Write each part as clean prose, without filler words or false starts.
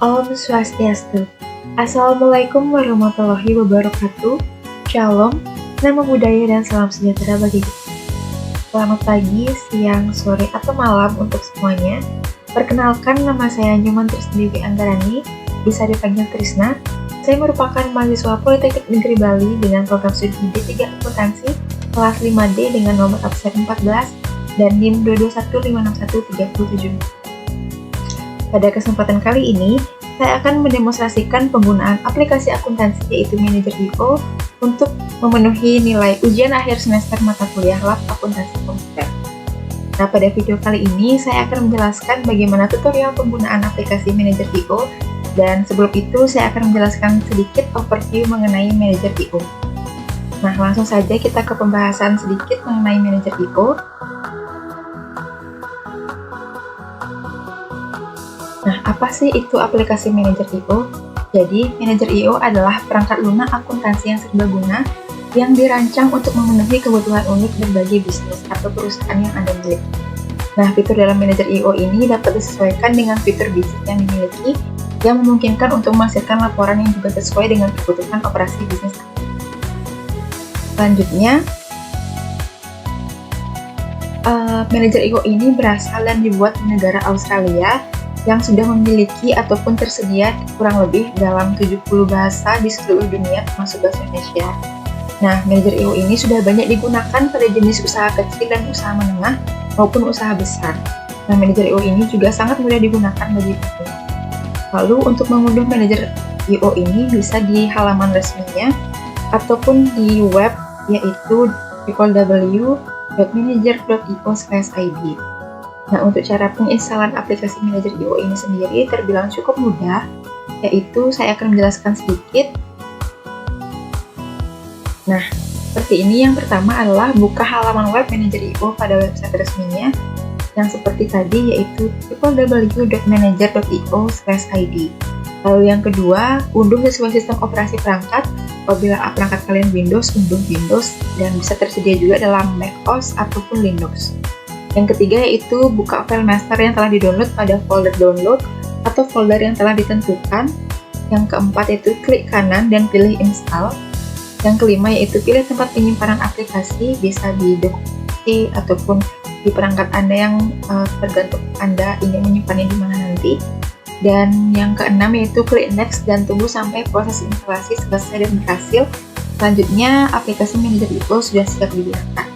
Om Swastiastu. Assalamualaikum warahmatullahi wabarakatuh. Shalom, nama budaya dan salam sejahtera bagi kita. Selamat pagi, siang, sore, atau malam untuk semuanya. Perkenalkan, nama saya Nyoman Trisdewi Anggarani, bisa dipanggil Trisna. Saya merupakan mahasiswa Politeknik Negeri Bali dengan program studi D3 Akuntansi kelas 5D dengan nomor absen 14 dan NIM 221561377. Pada kesempatan kali ini, saya akan mendemonstrasikan penggunaan aplikasi akuntansi yaitu Manager I/O untuk memenuhi nilai ujian akhir semester mata kuliah Lab Akuntansi Komputer. Nah, pada video kali ini saya akan menjelaskan bagaimana tutorial penggunaan aplikasi Manager I/O, dan sebelum itu saya akan menjelaskan sedikit overview mengenai Manager I/O. Nah, langsung saja kita ke pembahasan sedikit mengenai Manager I/O. Nah, apa sih itu aplikasi Manager I/O? Jadi, Manager I/O adalah perangkat lunak akuntansi yang serbaguna yang dirancang untuk memenuhi kebutuhan unik berbagai bisnis atau perusahaan yang Anda miliki. Nah, fitur dalam Manager I/O ini dapat disesuaikan dengan fitur bisnis yang dimiliki yang memungkinkan untuk menghasilkan laporan yang juga sesuai dengan kebutuhan operasi bisnis. Selanjutnya, Manager I/O ini berasal dan dibuat di negara Australia yang sudah memiliki ataupun tersedia kurang lebih dalam 70 bahasa di seluruh dunia termasuk bahasa Indonesia. Nah, Manager I/O ini sudah banyak digunakan pada jenis usaha kecil dan usaha menengah maupun usaha besar. Nah, Manager I/O ini juga sangat mudah digunakan bagi pemula. Lalu, untuk mengunduh Manager I/O ini bisa di halaman resminya ataupun di web yaitu www.manager.io/id. Nah, untuk cara penginstalan aplikasi Manager I/O ini sendiri terbilang cukup mudah, yaitu saya akan menjelaskan sedikit. Nah, seperti ini. Yang pertama adalah buka halaman web Manager I/O pada website resminya, yang seperti tadi yaitu www.manager.io/id. Lalu yang kedua, unduh sesuai sistem operasi perangkat. Apabila perangkat kalian Windows, unduh Windows, dan bisa tersedia juga dalam macOS ataupun Linux. Yang ketiga yaitu buka file master yang telah di-download pada folder download atau folder yang telah ditentukan. Yang keempat yaitu klik kanan dan pilih install. Yang kelima yaitu pilih tempat penyimpanan aplikasi, bisa di PC ataupun di perangkat Anda yang tergantung Anda ingin menyimpannya di mana nanti. Dan yang keenam yaitu klik next dan tunggu sampai proses instalasi selesai dan berhasil. Selanjutnya, aplikasi Manager I/O sudah siap digunakan.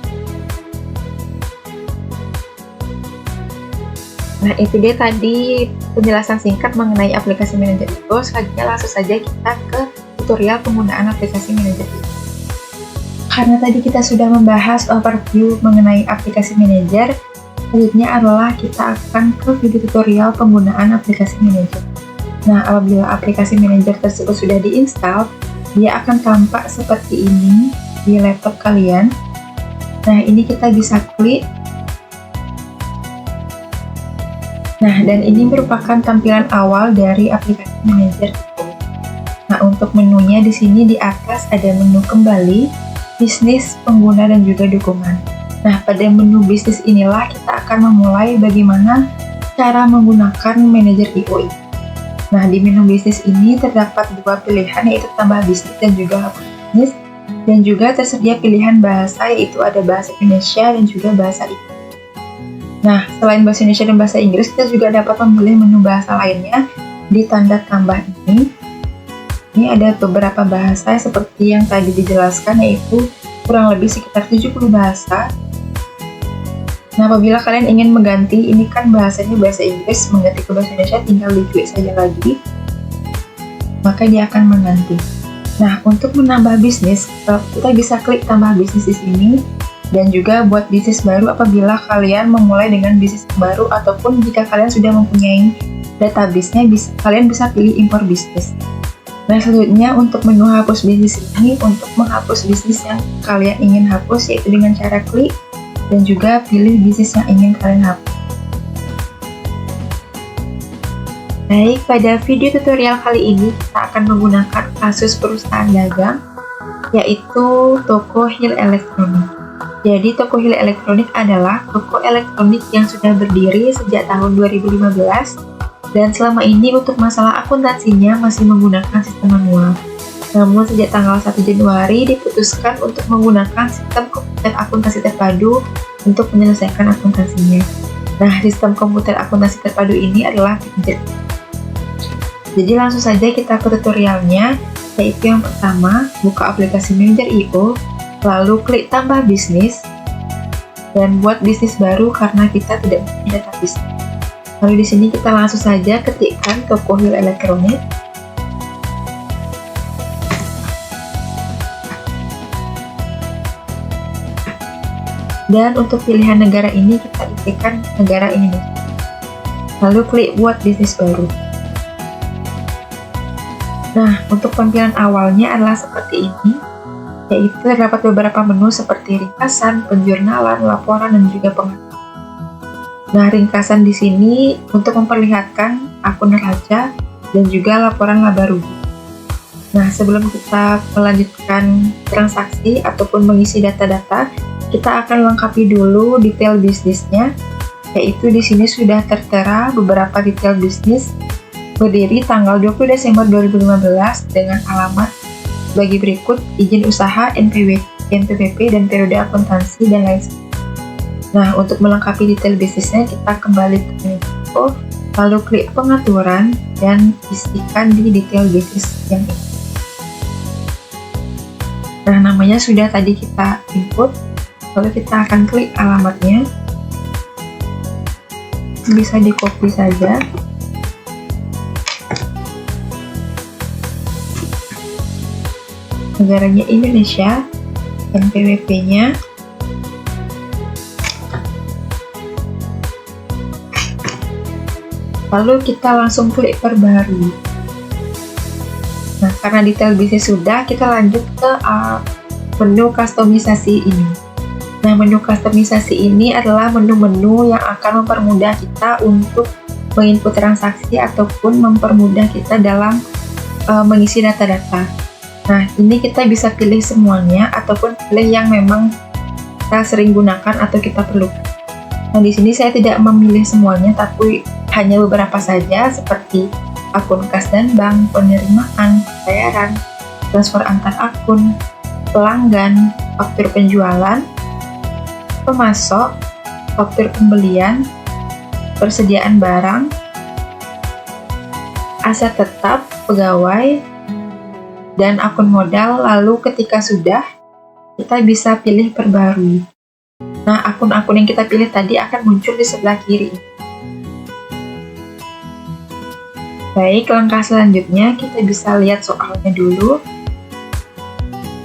Nah, itu dia tadi penjelasan singkat mengenai aplikasi Manager I/O. Selanjutnya langsung saja kita ke tutorial penggunaan aplikasi Manager I/O. Karena tadi kita sudah membahas overview mengenai aplikasi Manager, selanjutnya adalah kita akan ke video tutorial penggunaan aplikasi Manager. Nah, apabila aplikasi Manager tersebut sudah diinstal, dia akan tampak seperti ini di laptop kalian. Nah, ini kita bisa klik. Nah, dan ini merupakan tampilan awal dari aplikasi Manager I/O. Nah, untuk menunya di sini di atas ada menu kembali, bisnis, pengguna, dan juga dukungan. Nah, pada menu bisnis inilah kita akan memulai bagaimana cara menggunakan Manager I/O ini. Nah, di menu bisnis ini terdapat dua pilihan yaitu tambah bisnis dan juga hapus bisnis, dan juga tersedia pilihan bahasa yaitu ada bahasa Indonesia dan juga bahasa Inggris. Nah, selain bahasa Indonesia dan bahasa Inggris, kita juga dapat memilih menu bahasa lainnya di tanda tambah ini. Ini ada beberapa bahasa seperti yang tadi dijelaskan, yaitu kurang lebih sekitar 70 bahasa. Nah, apabila kalian ingin mengganti, ini kan bahasanya bahasa Inggris, mengganti ke bahasa Indonesia, tinggal diklik saja lagi, maka dia akan mengganti. Nah, untuk menambah bisnis, kita bisa klik tambah bisnis di sini. Dan juga buat bisnis baru apabila kalian memulai dengan bisnis baru ataupun jika kalian sudah mempunyai database-nya, kalian bisa pilih impor bisnis. Nah, selanjutnya untuk menu hapus bisnis ini untuk menghapus bisnis yang kalian ingin hapus yaitu dengan cara klik dan juga pilih bisnis yang ingin kalian hapus. Baik, pada video tutorial kali ini kita akan menggunakan kasus perusahaan dagang yaitu Toko Hill Elektronik. Jadi, Toko Hill Elektronik adalah toko elektronik yang sudah berdiri sejak tahun 2015 Dan selama ini untuk masalah akuntansinya masih menggunakan sistem manual. Namun sejak tanggal 1 Januari diputuskan untuk menggunakan sistem komputer akuntansi terpadu untuk menyelesaikan akuntansinya. Nah, sistem komputer akuntansi terpadu ini adalah Manager. Jadi langsung saja kita ke tutorialnya, yaitu yang pertama, buka aplikasi Manager IO, lalu klik tambah bisnis, dan buat bisnis baru karena kita tidak punya database. Lalu di sini kita langsung saja ketikkan Tokohil Elektronik. Dan untuk pilihan negara ini kita ketikkan negara Indonesia. Lalu klik buat bisnis baru. Nah, untuk tampilan awalnya adalah seperti ini, yaitu terdapat beberapa menu seperti ringkasan, penjurnalan, laporan, dan juga pengaturan. Nah, ringkasan di sini untuk memperlihatkan akun neraca dan juga laporan laba rugi. Nah, sebelum kita melanjutkan transaksi ataupun mengisi data-data, kita akan lengkapi dulu detail bisnisnya, yaitu di sini sudah tertera beberapa detail bisnis berdiri tanggal 20 Desember 2015 dengan alamat bagi berikut izin usaha, NPWP, dan periode akuntansi dan lain sebagainya. Nah, untuk melengkapi detail bisnisnya, kita kembali ke info, lalu klik pengaturan, dan isikan di detail bisnis yang ini. Nah, namanya sudah tadi kita input, lalu kita akan klik alamatnya. Bisa di copy saja. Negaranya Indonesia, NPWP-nya, lalu kita langsung klik perbarui. Nah, karena detail bisnis sudah, kita lanjut ke menu kustomisasi ini. Nah, menu kustomisasi ini adalah menu-menu yang akan mempermudah kita untuk menginput transaksi ataupun mempermudah kita dalam mengisi data-data. Nah, ini kita bisa pilih semuanya ataupun pilih yang memang kita sering gunakan atau kita perlukan. Nah, di sini saya tidak memilih semuanya, tapi hanya beberapa saja seperti akun kas dan bank, penerimaan, bayaran, transfer antar akun, pelanggan, faktur penjualan, pemasok, faktur pembelian, persediaan barang, aset tetap, pegawai, dan akun modal. Lalu ketika sudah, kita bisa pilih perbarui. Nah, akun-akun yang kita pilih tadi akan muncul di sebelah kiri. Baik, langkah selanjutnya kita bisa lihat soalnya dulu.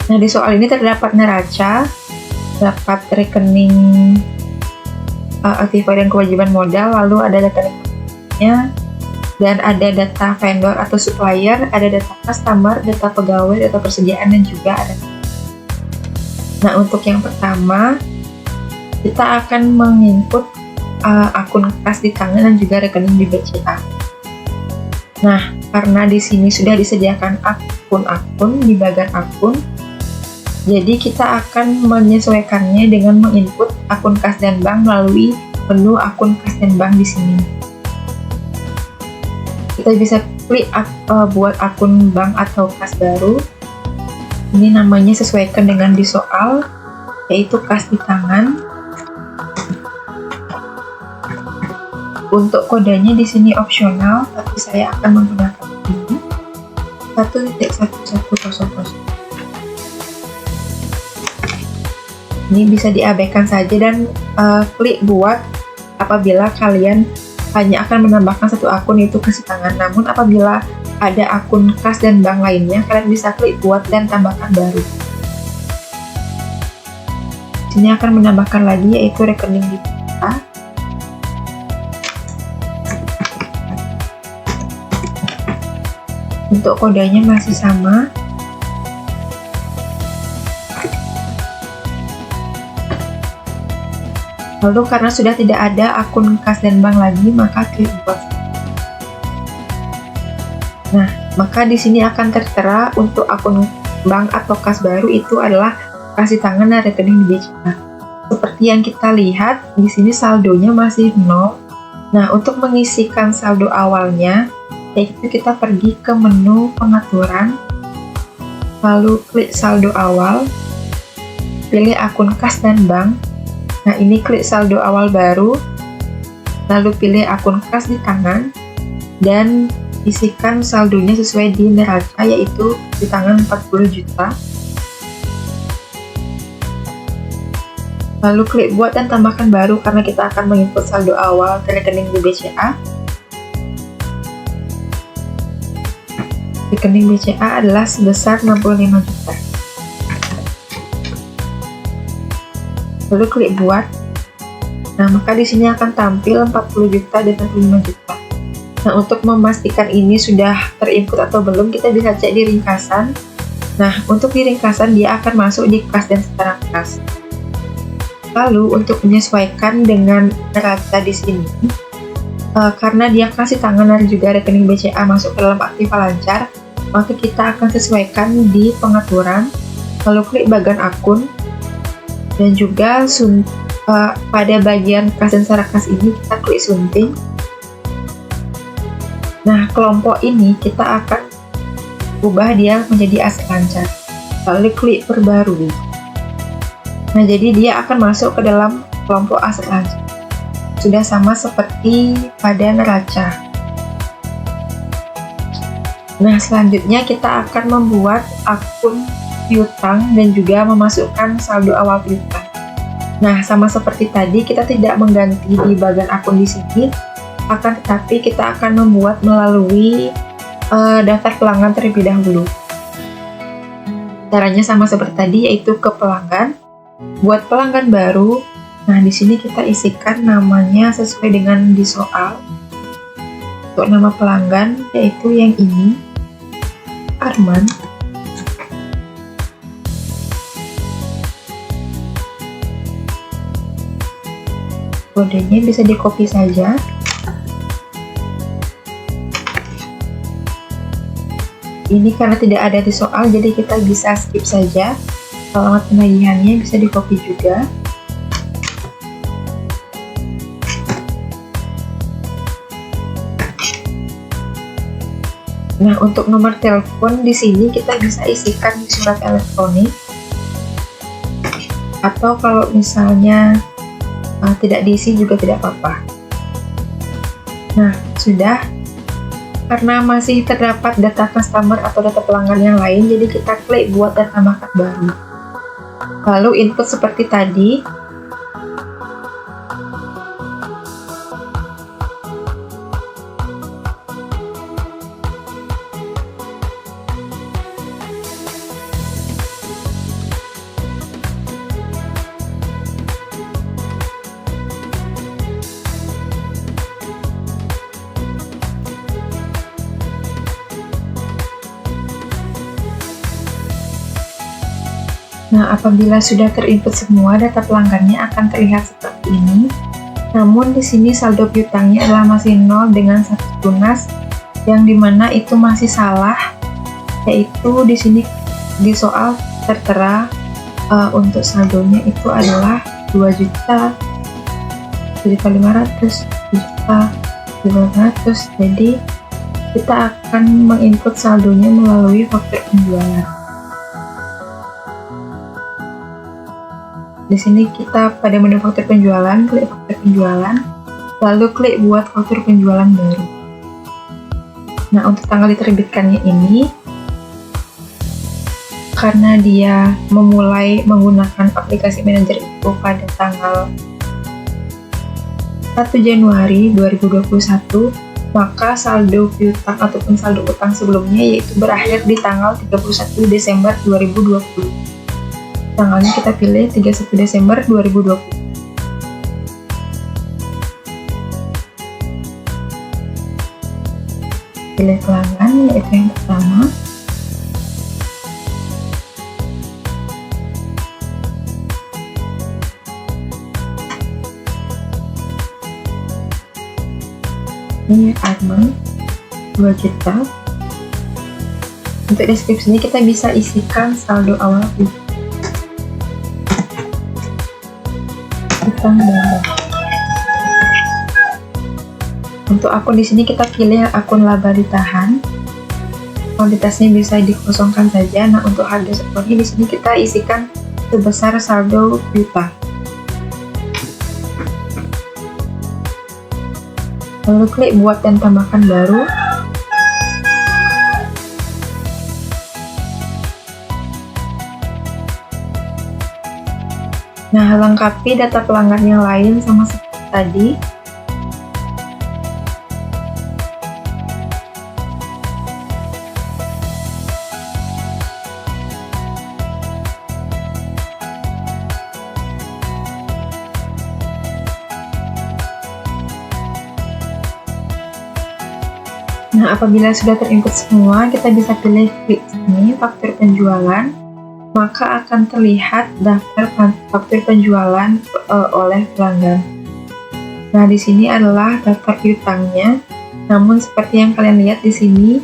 Nah, di soal ini terdapat neraca, dapat rekening aktiva dan kewajiban modal, lalu ada data rekeningnya, dan ada data vendor atau supplier, ada data customer, data pegawai, data persediaan, dan juga ada. Nah, untuk yang pertama, kita akan menginput akun kas di tangan dan juga rekening di BCA. Nah, karena di sini sudah disediakan akun-akun di bagian akun, jadi kita akan menyesuaikannya dengan menginput akun kas dan bank melalui menu akun kas dan bank di sini. Kita bisa klik buat akun bank atau kas baru. Ini namanya sesuaikan dengan di soal, yaitu kas di tangan. Untuk kodenya di sini opsional, tapi saya akan menggunakan ini 1.1100. Ini bisa diabaikan saja dan klik buat apabila kalian hanya akan menambahkan satu akun, yaitu kas tangan. Namun apabila ada akun kas dan bank lainnya, kalian bisa klik buat dan tambahkan baru. Sini akan menambahkan lagi, yaitu rekening di kita. Untuk kodenya masih sama. Lalu karena sudah tidak ada akun kas dan bank lagi, maka klik buat. Nah, maka di sini akan tertera untuk akun bank atau kas baru itu adalah kas di tangan dan rekening di BCA. Seperti yang kita lihat di sini saldonya masih 0, Nah, untuk mengisikan saldo awalnya, yaitu kita pergi ke menu pengaturan, lalu klik saldo awal, pilih akun kas dan bank. Nah, ini klik saldo awal baru, lalu pilih akun kas di tangan, dan isikan saldonya sesuai di neraca, yaitu di tangan 40 juta. Lalu klik buat dan tambahkan baru karena kita akan menginput saldo awal ke rekening di BCA. Rekening BCA adalah sebesar 65 juta. Lalu klik buat. Nah, maka di sini akan tampil 40 juta dan 65 juta. Nah, untuk memastikan ini sudah terinput atau belum, kita bisa cek di ringkasan. Nah, untuk di ringkasan dia akan masuk di kas dan setara kas. Lalu untuk menyesuaikan dengan neraca di sini, karena dia kasih tangan dan juga rekening BCA masuk ke dalam Aktiva Lancar, maka kita akan sesuaikan di pengaturan, lalu klik bagian akun, dan juga pada bagian kas dan setara kas ini kita klik sunting. Nah, kelompok ini kita akan ubah dia menjadi aset lancar, lalu klik perbarui. Nah, jadi dia akan masuk ke dalam kelompok aset lancar. Sudah sama seperti pada neraca. Nah, selanjutnya kita akan membuat akun piutang dan juga memasukkan saldo awal piutang. Nah, sama seperti tadi, kita tidak mengganti di bagian akun di sini, akan tetapi kita akan membuat melalui daftar pelanggan terlebih dahulu. Caranya sama seperti tadi, yaitu ke pelanggan. Buat pelanggan baru, nah di sini kita isikan namanya sesuai dengan di soal. Untuk nama pelanggan yaitu yang ini, Arman. Kodenya bisa di copy saja. Ini karena tidak ada di soal, jadi kita bisa skip saja. Alamat penagihannya bisa di copy juga. Nah, untuk nomor telepon di sini kita bisa isikan di surat elektronik. Atau kalau misalnya tidak diisi juga tidak apa-apa. Nah, sudah. Karena masih terdapat data customer atau data pelanggan yang lain, jadi kita klik buat dan tambahkan baru. Lalu input seperti tadi. Nah, apabila sudah terinput semua, data pelanggannya akan terlihat seperti ini. Namun di sini saldo piutangnya adalah masih 0 dengan status lunas, yang dimana itu masih salah, yaitu di sini di soal tertera untuk saldonya itu adalah 2.500.000, 2.500.000. Jadi kita akan menginput saldonya melalui faktur penjualan. Di sini kita pada menu faktur penjualan, klik faktur penjualan, lalu klik buat faktur penjualan baru. Nah, untuk tanggal diterbitkannya ini, karena dia memulai menggunakan aplikasi manajer itu pada tanggal 1 Januari 2021, maka saldo piutang ataupun saldo utang sebelumnya yaitu berakhir di tanggal 31 Desember 2020. Tanggalnya kita pilih 31 Desember 2020. Pilih pelanggan, yaitu yang pertama. Ini Arman, 2 juta. Untuk deskripsinya kita bisa isikan saldo awal utang dan untuk akun di sini kita pilih akun laba ditahan. Kuantitasnya bisa dikosongkan saja. Nah, untuk harga setelahnya di sini kita isikan sebesar saldo piutang. Lalu klik buat dan tambahkan baru. Nah, lengkapi data pelanggan yang lain sama seperti tadi. Nah, apabila sudah terinput semua, kita bisa pilih klik sini, faktur penjualan, maka akan terlihat daftar faktur penjualan oleh pelanggan. Nah, di sini adalah daftar piutangnya. Namun seperti yang kalian lihat di sini,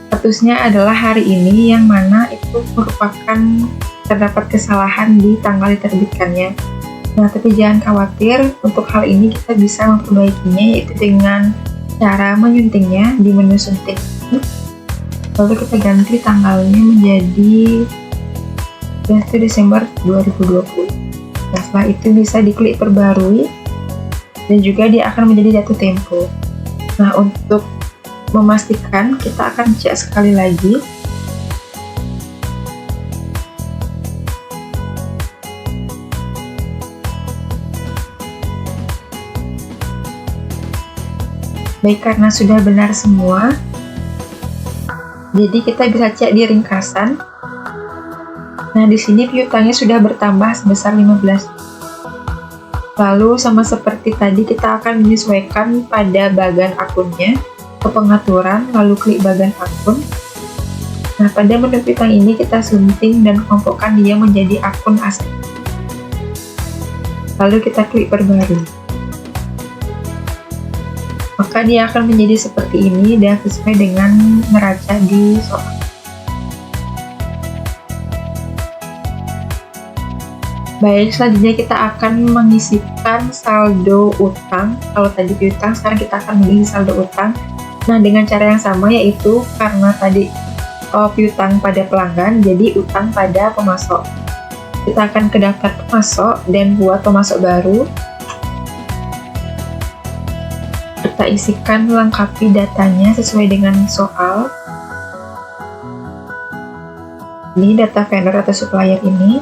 statusnya adalah hari ini, yang mana itu merupakan terdapat kesalahan di tanggal diterbitkannya. Nah, tapi jangan khawatir, untuk hal ini kita bisa memperbaikinya, yaitu dengan cara menyuntingnya di menu sunting. Lalu kita ganti tanggalnya menjadi 1 Desember 2020. Nah, setelah itu bisa diklik perbarui, dan juga dia akan menjadi jatuh tempo. Nah, untuk memastikan, kita akan cek sekali lagi. Baik, karena sudah benar semua, jadi kita bisa cek di ringkasan. Nah, di sini piutangnya sudah bertambah sebesar 15. Lalu sama seperti tadi, kita akan menyesuaikan pada bagian akunnya, ke pengaturan, lalu klik bagian akun. Nah, pada menu piutang ini kita sunting dan kelompokkan dia menjadi akun aset. Lalu kita klik perbarui. Maka dia akan menjadi seperti ini dan sesuai dengan neraca di soal. Baik, selanjutnya kita akan mengisikan saldo utang. Kalau tadi piutang, sekarang kita akan mengisi saldo utang. Nah, dengan cara yang sama, yaitu karena tadi piutang pada pelanggan, jadi utang pada pemasok. Kita akan ke daftar pemasok dan buat pemasok baru. Kita isikan lengkapi datanya sesuai dengan soal. Ini data vendor atau supplier ini.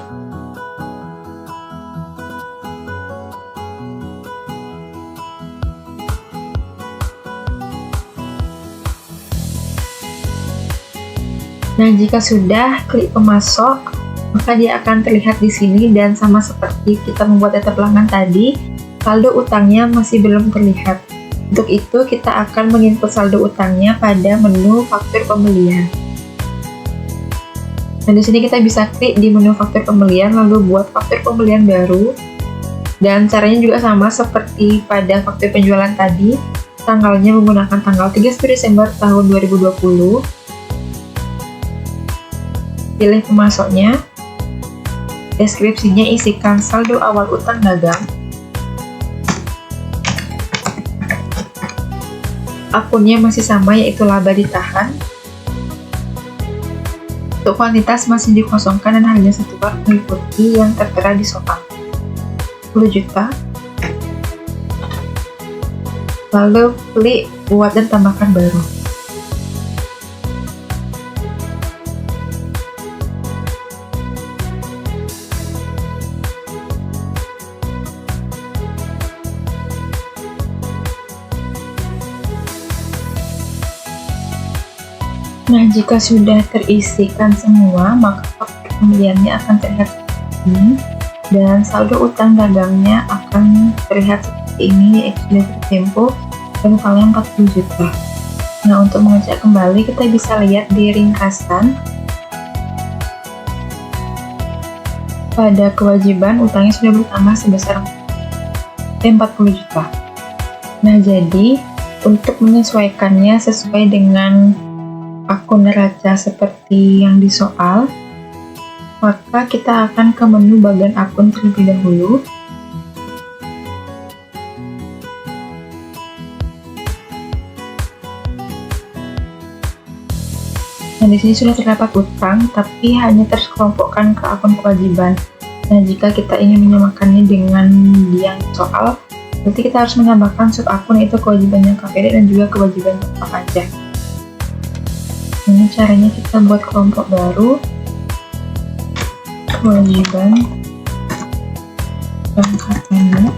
Nah, jika sudah, klik pemasok, maka dia akan terlihat di sini, dan sama seperti kita membuat data pelanggan tadi, saldo utangnya masih belum terlihat. Untuk itu, kita akan menginput saldo utangnya pada menu faktur pembelian. Nah, di sini kita bisa klik di menu faktur pembelian, lalu buat faktur pembelian baru. Dan caranya juga sama seperti pada faktur penjualan tadi, tanggalnya menggunakan tanggal 31 Desember tahun 2020. Pilih pemasoknya, deskripsinya isikan saldo awal utang dagang. Akunnya masih sama, yaitu laba ditahan. Untuk kuantitas masih dikosongkan dan hanya satu bar mengikuti yang tertera di soal. 10 juta. Lalu klik buat dan tambahkan baru. Nah, jika sudah terisikan semua, maka faktur pembeliannya akan terlihat seperti ini, dan saldo utang dagangnya akan terlihat seperti ini, yaitu jatuh tempo, dan totalnya 40 juta. Nah, untuk mengecek kembali, kita bisa lihat di ringkasan. Pada kewajiban, utangnya sudah bertambah sebesar 40 juta. Nah, jadi untuk menyesuaikannya sesuai dengan akun neraca seperti yang di soal, maka kita akan ke menu bagian akun terlebih dahulu. Nah, di sini sudah terdapat utang, tapi hanya terkelompokkan ke akun kewajiban. Nah, jika kita ingin menyamakannya dengan yang soal, berarti kita harus menambahkan sub akun, yaitu kewajiban jangka pendek dan juga kewajiban jangka panjang. Ini caranya kita buat kelompok baru, kewajiban jangka pendek.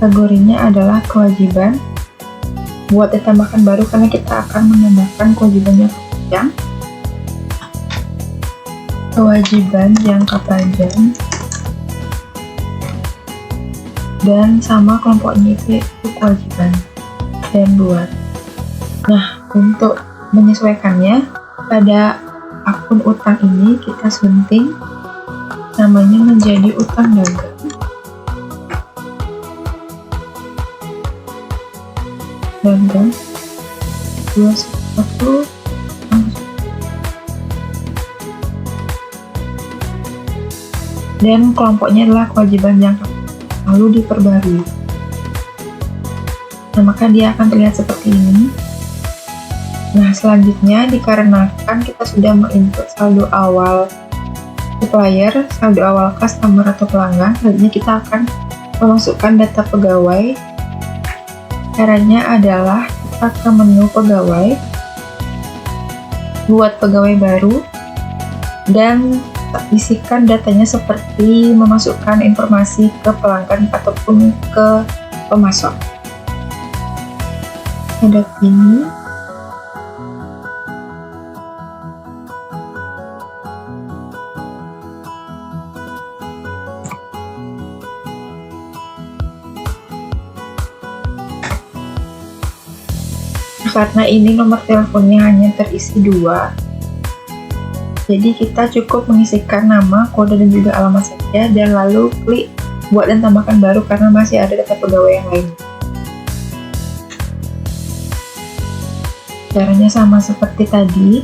Kategorinya adalah kewajiban. Buat ditambahkan baru karena kita akan menambahkan kewajiban jangka panjang. Kewajiban jangka panjang. Dan sama kelompoknya itu kewajiban. Dan buat. Nah, untuk menyesuaikannya, pada akun utang ini kita sunting namanya menjadi utang dagang. Dagang 21 dan kelompoknya adalah kewajiban jangka lalu diperbarui. Nah, maka dia akan terlihat seperti ini. Nah, selanjutnya dikarenakan kita sudah menginput saldo awal supplier, saldo awal customer atau pelanggan, selanjutnya kita akan memasukkan data pegawai. Caranya adalah kita ke menu pegawai, buat pegawai baru, dan isikan datanya seperti memasukkan informasi ke pelanggan ataupun ke pemasok. Ada ini. Karena ini nomor teleponnya hanya terisi 2, jadi kita cukup mengisikan nama, kode, dan juga alamat saja, dan lalu klik buat dan tambahkan baru karena masih ada data pegawai yang lain. Caranya sama seperti tadi.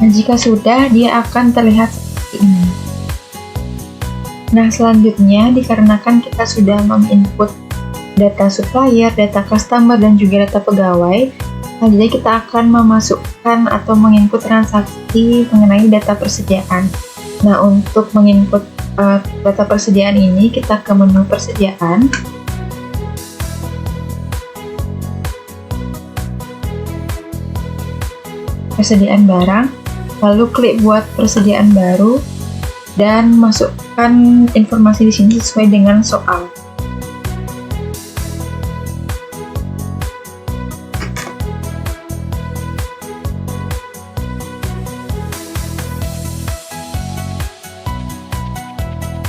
Nah, jika sudah, dia akan terlihat seperti ini. Nah, selanjutnya dikarenakan kita sudah menginput data supplier, data customer, dan juga data pegawai, selanjutnya kita akan memasukkan atau menginput transaksi mengenai data persediaan. Nah, untuk menginput data persediaan ini, kita ke menu persediaan. Persediaan barang, lalu klik buat persediaan baru, dan masukkan informasi di sini sesuai dengan soal.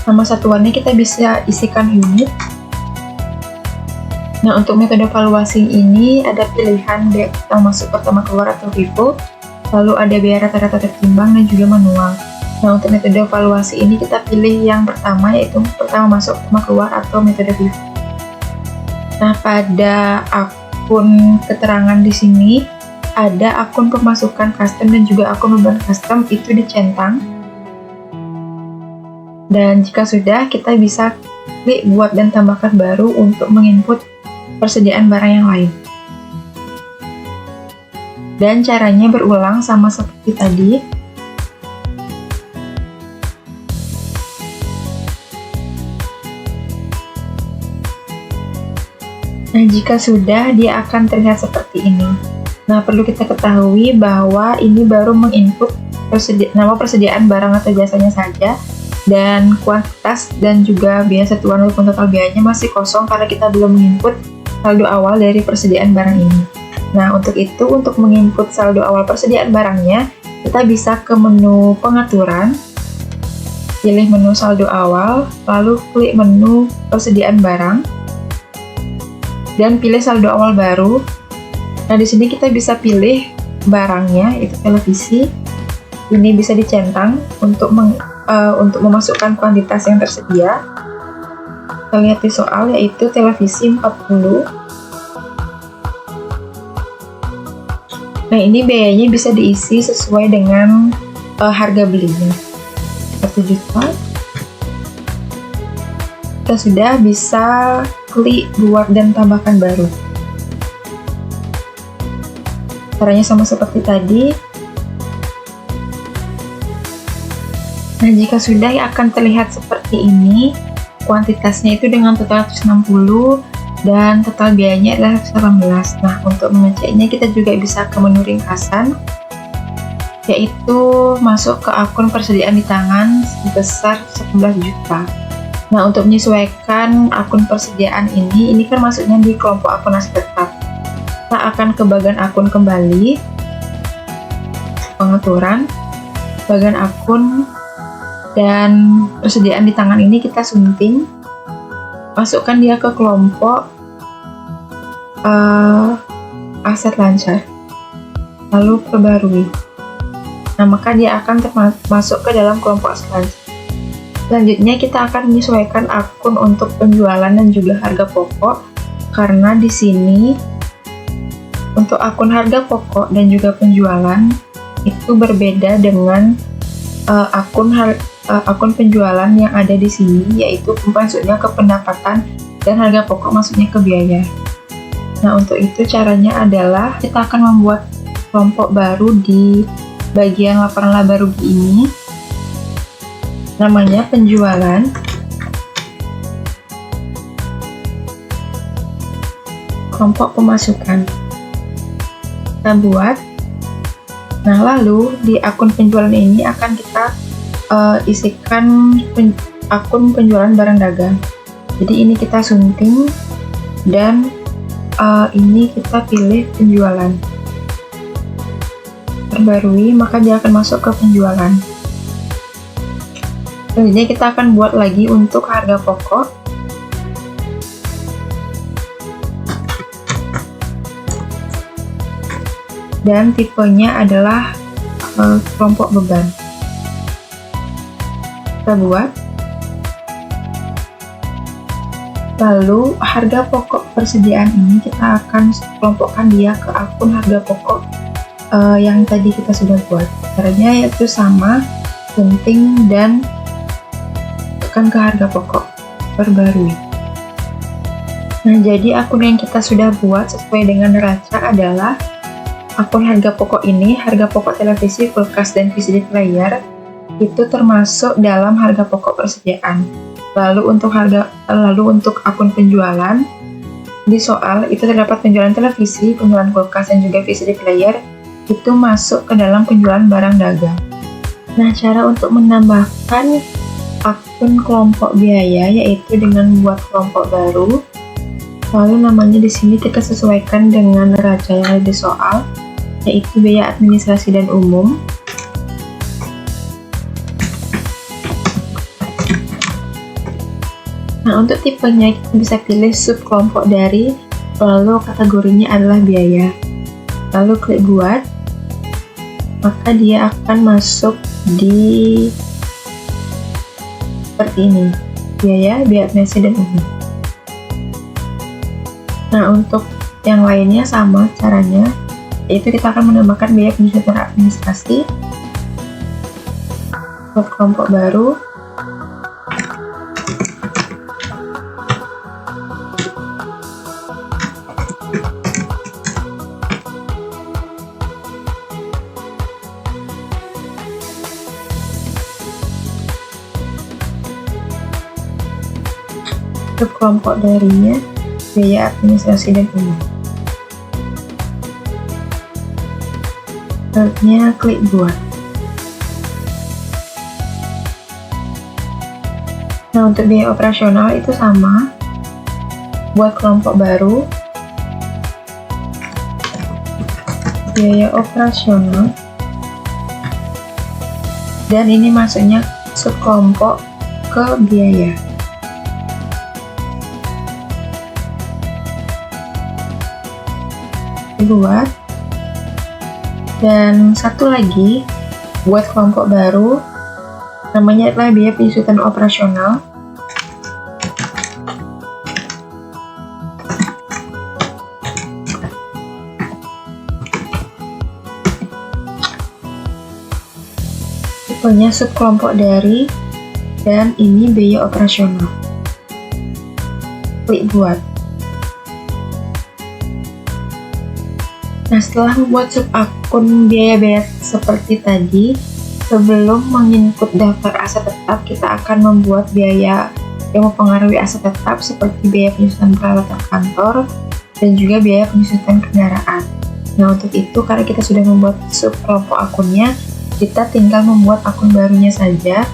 Nama satuannya kita bisa isikan unit. Nah, untuk metode valuasi ini ada pilihan kita masuk pertama keluar atau FIFO, lalu ada biaya rata-rata tertimbang dan juga manual. Nah, untuk metode valuasi ini kita pilih yang pertama, yaitu pertama masuk, pertama keluar, atau metode FIFO. Nah, pada akun keterangan di sini ada akun pemasukan custom dan juga akun beban custom, itu dicentang. Dan jika sudah, kita bisa klik buat dan tambahkan baru untuk menginput persediaan barang yang lain. Dan caranya berulang sama seperti tadi. Nah, jika sudah, dia akan terlihat seperti ini. Nah, perlu kita ketahui bahwa ini baru menginput nama persediaan barang atau jasanya saja, dan kuantitas dan juga biaya satuan maupun total biayanya masih kosong karena kita belum menginput saldo awal dari persediaan barang ini. Nah, untuk itu, untuk menginput saldo awal persediaan barangnya, kita bisa ke menu pengaturan, pilih menu saldo awal, lalu klik menu persediaan barang, dan pilih saldo awal baru. Nah, di sini kita bisa pilih barangnya, itu televisi. Ini bisa dicentang untuk memasukkan kuantitas yang tersedia. Kita lihat di soal, yaitu televisi 40. Nah, ini biayanya bisa diisi sesuai dengan harga belinya. 1 juta. Jika sudah, bisa klik buat dan tambahkan baru. Caranya sama seperti tadi. Nah, jika sudah akan terlihat seperti ini. Kuantitasnya itu dengan total 160 dan total biayanya adalah 118. Nah, untuk mengeceknya kita juga bisa ke menu ringkasan, yaitu masuk ke akun persediaan di tangan sebesar 11 juta. Nah, untuk menyesuaikan akun persediaan ini kan masuknya di kelompok akun aset tetap. Kita akan ke bagian akun kembali, pengaturan, bagian akun, dan persediaan di tangan ini kita sunting, masukkan dia ke kelompok aset lancar, lalu perbarui. Nah, maka dia akan masuk ke dalam kelompok aset lancar. Selanjutnya kita akan menyesuaikan akun untuk penjualan dan juga harga pokok, karena di sini untuk akun harga pokok dan juga penjualan itu berbeda dengan akun penjualan yang ada di sini, yaitu masuknya ke pendapatan dan harga pokok masuknya ke biaya. Nah, untuk itu caranya adalah kita akan membuat kelompok baru di bagian laporan laba rugi ini, namanya penjualan. Kelompok pemasukan kita buat. Nah, lalu di akun penjualan ini akan kita isikan akun penjualan barang dagang. Jadi ini kita sunting dan ini kita pilih penjualan, perbarui, maka dia akan masuk ke penjualan. Selanjutnya kita akan buat lagi untuk harga pokok. Dan tipenya adalah kelompok beban. Kita buat. Lalu harga pokok persediaan ini kita akan kelompokkan dia ke akun harga pokok yang tadi kita sudah buat. Caranya yaitu sama, sunting dan tekan ke harga pokok, perbarui. Nah, jadi akun yang kita sudah buat sesuai dengan neraca adalah akun harga pokok ini, harga pokok televisi, kulkas, dan VCD player itu termasuk dalam harga pokok persediaan. Lalu untuk akun penjualan, di soal itu terdapat penjualan televisi, penjualan kulkas, dan juga VCD player itu masuk ke dalam penjualan barang dagang. Nah, cara untuk menambahkan akun kelompok biaya yaitu dengan membuat kelompok baru. Lalu namanya di sini kita sesuaikan dengan neraca yang ada di soal, yaitu biaya administrasi dan umum. Nah, untuk tipenya kita bisa pilih subkelompok dari, lalu kategorinya adalah biaya. Lalu klik buat, maka dia akan masuk di seperti ini, biaya administrasi dan umum. Nah, untuk yang lainnya sama caranya, yaitu kita akan menambahkan biaya penjualan administrasi, buat kelompok baru, subkelompok darinya biaya administrasi dan umum. Selanjutnya klik buat. Nah, untuk biaya operasional itu sama, buat kelompok baru, biaya operasional, dan ini masuknya subkelompok ke biaya. Buat, dan satu lagi buat kelompok baru, namanya adalah biaya penyusutan operasional. Tipenya subkelompok dari, dan ini biaya operasional. klik buat. Nah, setelah membuat sub akun biaya-biaya seperti tadi, sebelum menginput daftar aset tetap, kita akan membuat biaya yang mempengaruhi aset tetap seperti biaya penyusutan peralatan kantor dan juga biaya penyusutan kendaraan. Nah, untuk itu karena kita sudah membuat sub kelompok akunnya, kita tinggal membuat akun barunya saja,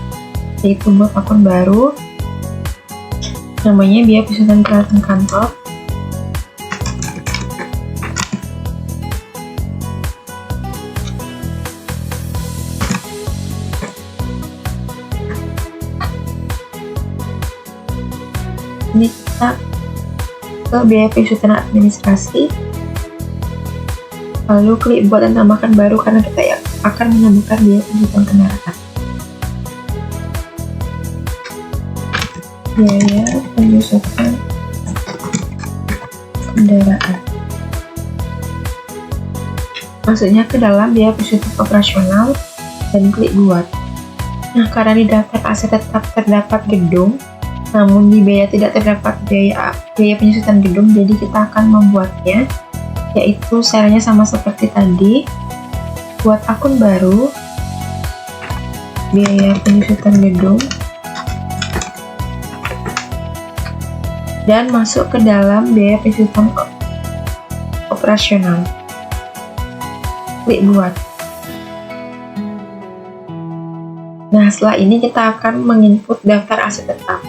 yaitu buat akun baru namanya biaya penyusutan peralatan kantor. Ini kita ke biaya penyusutan administrasi, lalu klik buat dan tambahkan baru karena kita akan menambahkan biaya penyusutan kendaraan. Biaya penyusutan kendaraan maksudnya ke dalam biaya penyusutan operasional dan klik buat. Nah, karena di daftar aset tetap terdapat gedung, namun di biaya tidak terdapat biaya penyusutan gedung, jadi kita akan membuatnya, yaitu caranya sama seperti tadi. Buat akun baru, biaya penyusutan gedung, dan masuk ke dalam biaya penyusutan operasional. Klik buat. Nah, setelah ini kita akan menginput daftar aset tetap.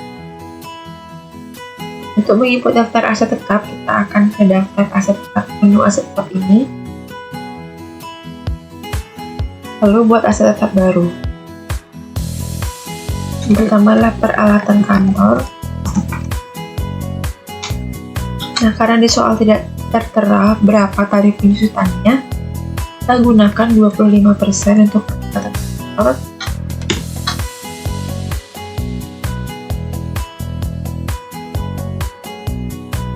Untuk menginput daftar aset tetap, kita akan ke daftar aset tetap, menu aset tetap ini, lalu buat aset tetap baru. Pertama peralatan kantor. Nah, karena di soal tidak tertera berapa tarif penyusutannya, kita gunakan 25% untuk peralatan kantor.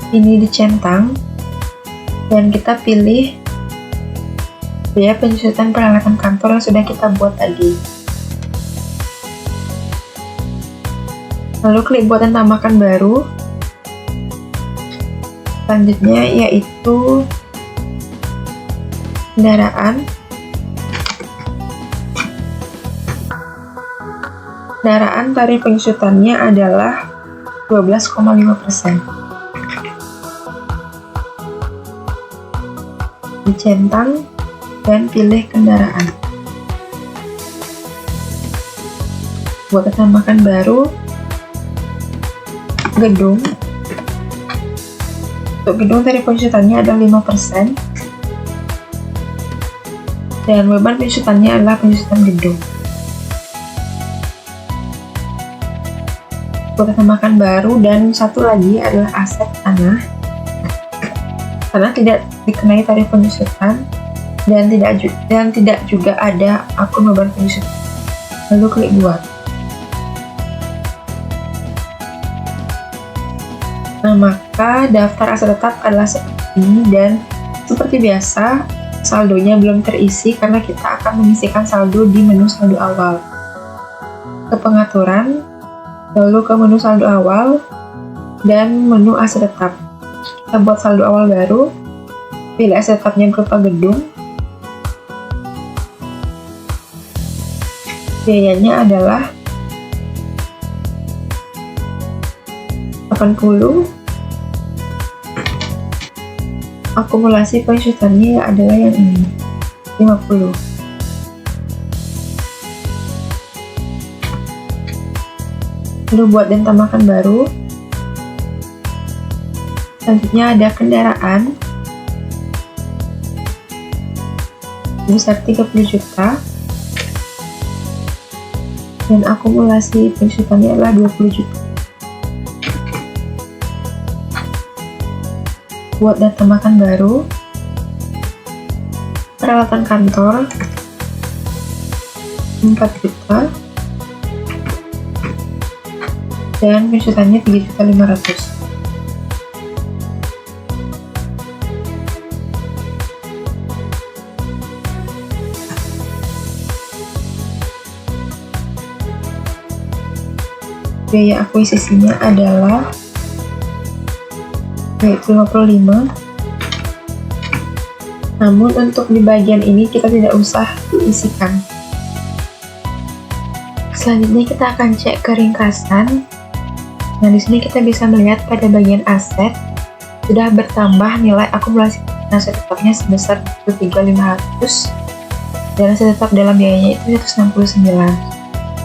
Ini dicentang dan kita pilih biaya penyusutan peralatan kantor yang sudah kita buat tadi. Lalu klik buat dan tambahkan baru. Selanjutnya yaitu kendaraan. Kendaraan tarif penyusutannya adalah 12,5%. Dicentang dan pilih kendaraan. Buat tambahkan baru. Gedung. Untuk gedung tarif penyusutannya adalah 5%. Dan beban penyusutannya adalah penyusutan gedung. Buat tambahkan baru, dan satu lagi adalah aset tanah. Karena tidak dikenai tarif penyusutan dan tidak juga ada akun beban penyusutan. Lalu klik buat. Nah, maka daftar aset tetap adalah seperti ini, dan seperti biasa saldonya belum terisi karena kita akan mengisikan saldo di menu saldo awal. Ke pengaturan, lalu ke menu saldo awal dan menu aset tetap. Kita buat saldo awal baru, pilih aset tetapnya berupa gedung. Biayanya adalah 80. Akumulasi penyusutannya adalah yang ini, 50. Lalu buat dan tambahkan baru. Selanjutnya ada kendaraan sebesar 30 juta dan akumulasi penyusutannya adalah 20 juta. Buat dan tambahkan baru. Peralatan kantor 4 juta dan penyusutannya 3.500.000. Biaya akuisisinya adalah yaitu 55. Namun untuk di bagian ini kita tidak usah isikan. Selanjutnya kita akan cek keringkasan. Nah, di sini kita bisa melihat pada bagian aset sudah bertambah nilai akumulasi aset tetapnya sebesar 33.500 dan aset tetap dalam biayanya itu 169.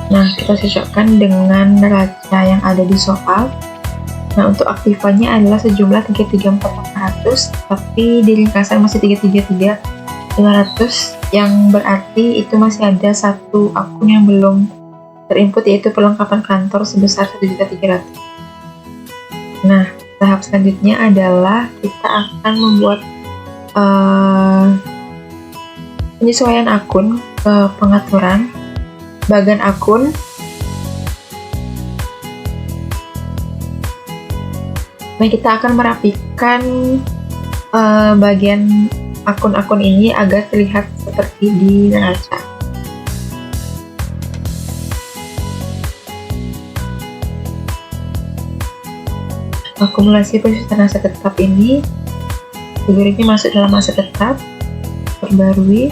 Nah, kita cocokkan dengan neraca yang ada di soal. Nah, untuk aktifanya adalah sejumlah 334.400, tapi di ringkasan masih 333.500, yang berarti itu masih ada satu akun yang belum terinput, yaitu perlengkapan kantor sebesar 1.300.000. Nah, tahap selanjutnya adalah kita akan membuat penyesuaian akun ke pengaturan bagian akun. Nah, kita akan merapikan bagian akun-akun ini agar terlihat seperti di neraca. Akumulasi penyusunan aset tetap ini kategorinya masuk dalam aset tetap, perbarui.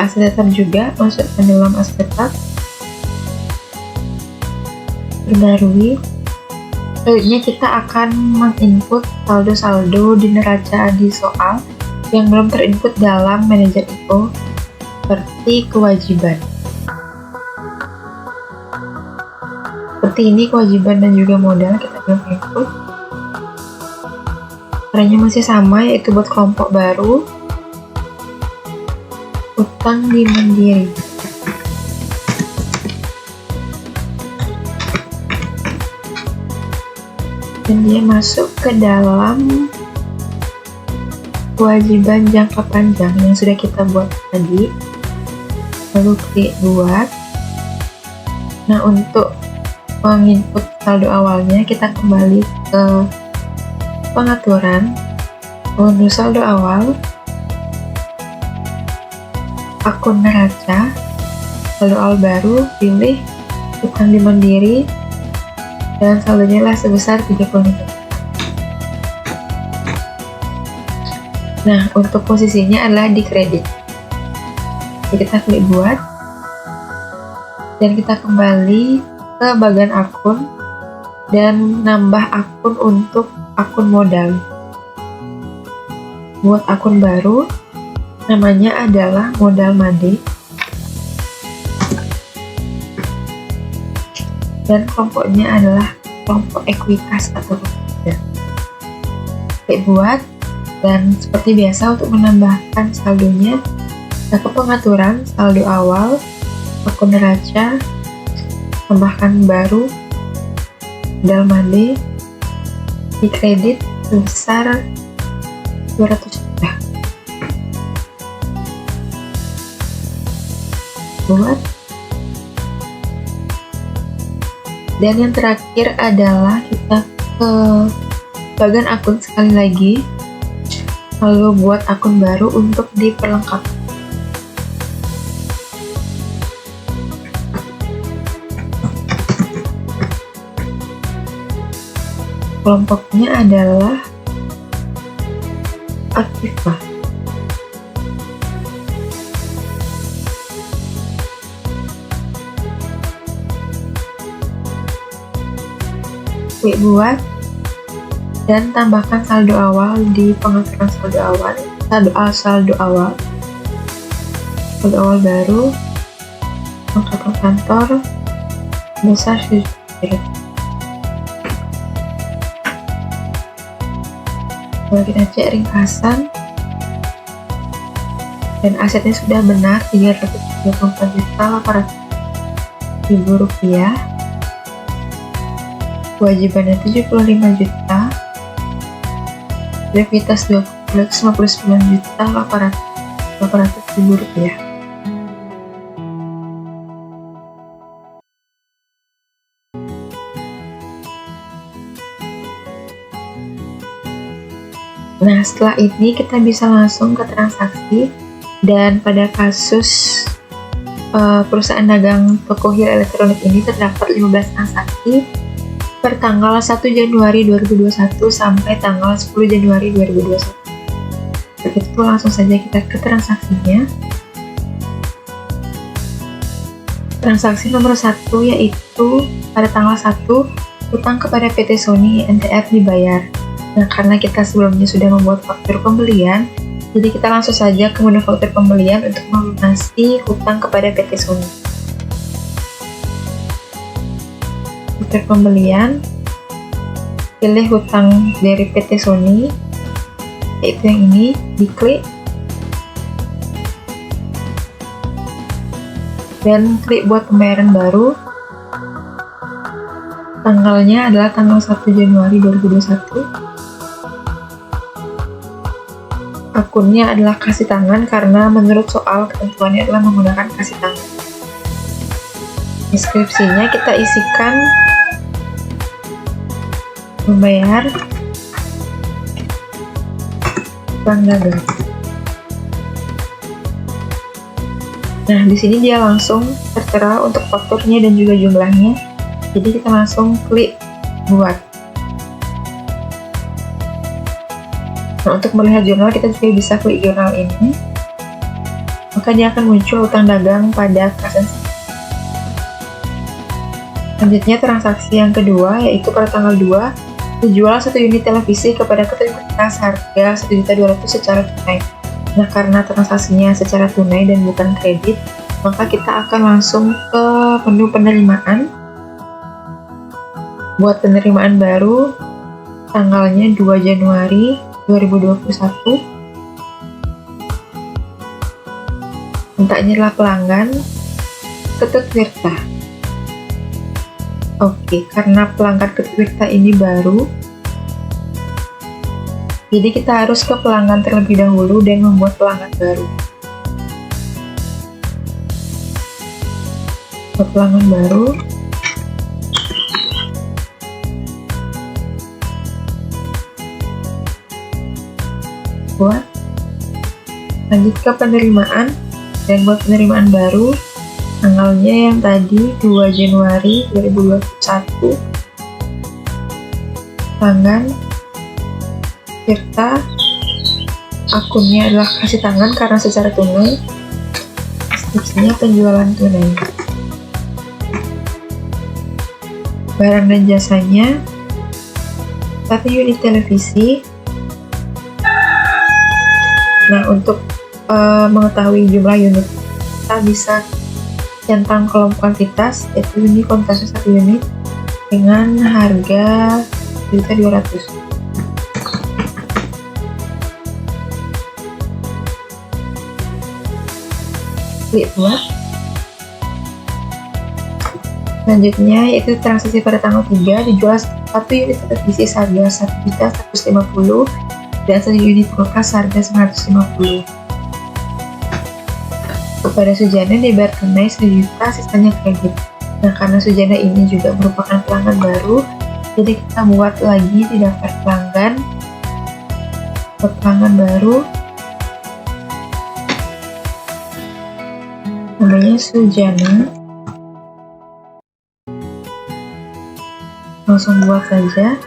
Aset tetap juga masuk ke dalam aset tetap, perbarui. Selanjutnya kita akan menginput saldo-saldo di neraca di soal yang belum terinput dalam manajer IO, seperti kewajiban. Seperti ini kewajiban dan juga modal kita belum input. Caranya masih sama, yaitu buat kelompok baru, utang di Mandiri. Dan dia masuk ke dalam kewajiban jangka panjang yang sudah kita buat tadi. Lalu klik buat. Nah, untuk menginput saldo awalnya kita kembali ke pengaturan, menu saldo awal, akun neraca, saldo awal baru, pilih utang di Mandiri, dan saldonya lah sebesar 35. Nah, untuk posisinya adalah di kredit. Jadi kita klik buat, dan kita kembali ke bagian akun dan nambah akun untuk akun modal. Buat akun baru, namanya adalah modal Made, dan kelompoknya adalah kelompok ekuitas atau tidak. Klik buat, dan seperti biasa untuk menambahkan saldonya, kita ke pengaturan saldo awal, akun neraca, tambahkan baru, modal Made, di kredit sebesar 200 juta. Buat. Dan yang terakhir adalah kita ke bagian akun sekali lagi, lalu buat akun baru untuk diperlengkapi. Kelompoknya adalah Aktiva. Klik buat dan tambahkan saldo awal di pengaturan saldo awal, saldo awal baru, pengaturan kantor besar 1 juta. Kalau kita cek ringkasan dan asetnya sudah benar, 334.800.000 rupiah, kewajibannya 75 juta, likuiditas 259.800.000 rupiah. Nah, setelah ini kita bisa langsung ke transaksi, dan pada kasus perusahaan dagang toko hir elektronik ini terdapat 15 transaksi per tanggal 1 Januari 2021 sampai tanggal 10 Januari 2021. Begitu langsung saja kita ke transaksinya. Transaksi nomor 1 yaitu pada tanggal 1 utang kepada PT Sony NTR dibayar. Nah, karena kita sebelumnya sudah membuat faktur pembelian, jadi kita langsung saja ke menu faktur pembelian untuk melunasi hutang kepada PT Sony. Faktur pembelian, pilih hutang dari PT Sony, yaitu yang ini, diklik. Dan klik buat pembayaran baru. Tanggalnya adalah tanggal 1 Januari 2021. Akunnya adalah kasih tangan karena menurut soal ketentuannya adalah menggunakan kasih tangan. Deskripsinya kita isikan membayar bank dagang. Nah, di sini dia langsung tertera untuk fakturnya dan juga jumlahnya. Jadi kita langsung klik buat. Nah, untuk melihat jurnal kita juga bisa klik jurnal ini. Maka dia akan muncul utang dagang pada kas. Selanjutnya transaksi yang kedua yaitu pada tanggal 2 dijual 1 unit televisi kepada Ketugas harga 1.200.000 secara tunai. Nah, karena transaksinya secara tunai dan bukan kredit, maka kita akan langsung ke menu penerimaan. Buat penerimaan baru, tanggalnya 2 Januari 2021. Mintanya adalah pelanggan Ketut Wirta. Oke, karena pelanggan Ketut Wirta ini baru, jadi kita harus ke pelanggan terlebih dahulu dan membuat pelanggan baru. Ke pelanggan baru. Buat. Lanjut ke penerimaan dan buat penerimaan baru. Tanggalnya yang tadi 2 Januari 2021. Pelanggan Wirta, akunnya adalah kasih tangan karena secara tunai. Deskripsinya penjualan tunai. Barang dan jasanya 1 unit televisi. Nah, untuk mengetahui jumlah unit, kita bisa centang kolom kuantitas, yaitu ini kuantitasnya 1 unit dengan harga 1.200.000. Klik buat. Selanjutnya yaitu transaksi pada tanggal 3 dijual 1 unit televisi seharga 1.150.000 dan 1 unit kulkas harga 950. Kepada Sujana dibayar tunai 1 juta, sisanya kredit. Nah, karena Sujana ini juga merupakan pelanggan baru, jadi kita buat lagi di daftar pelanggan. Buat pelanggan baru, namanya Sujana. Langsung buat saja.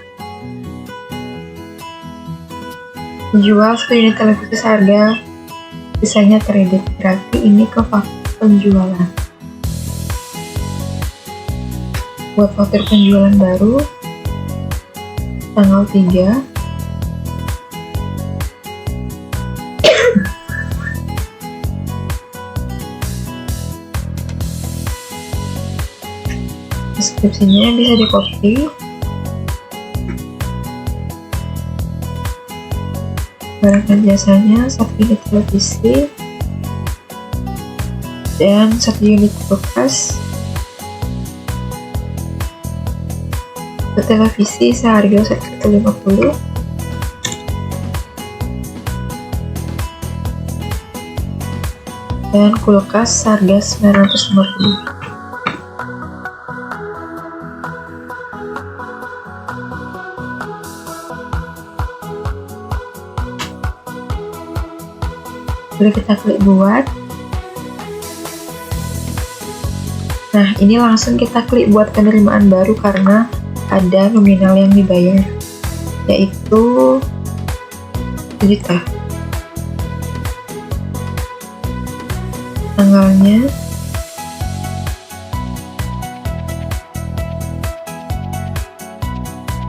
Dijual 1 unit televisi seharga, sisanya kredit. Berarti ini ke faktur penjualan. Buat faktur penjualan baru tanggal 3. Deskripsinya bisa di copy. Barang dan jasanya 1 unit televisi dan 1 unit kulkas. Televisi seharga 150. Dan kulkas seharga 950. Lalu kita klik buat. Nah, ini langsung kita klik buat penerimaan baru karena ada nominal yang dibayar, yaitu 1 juta. Tanggalnya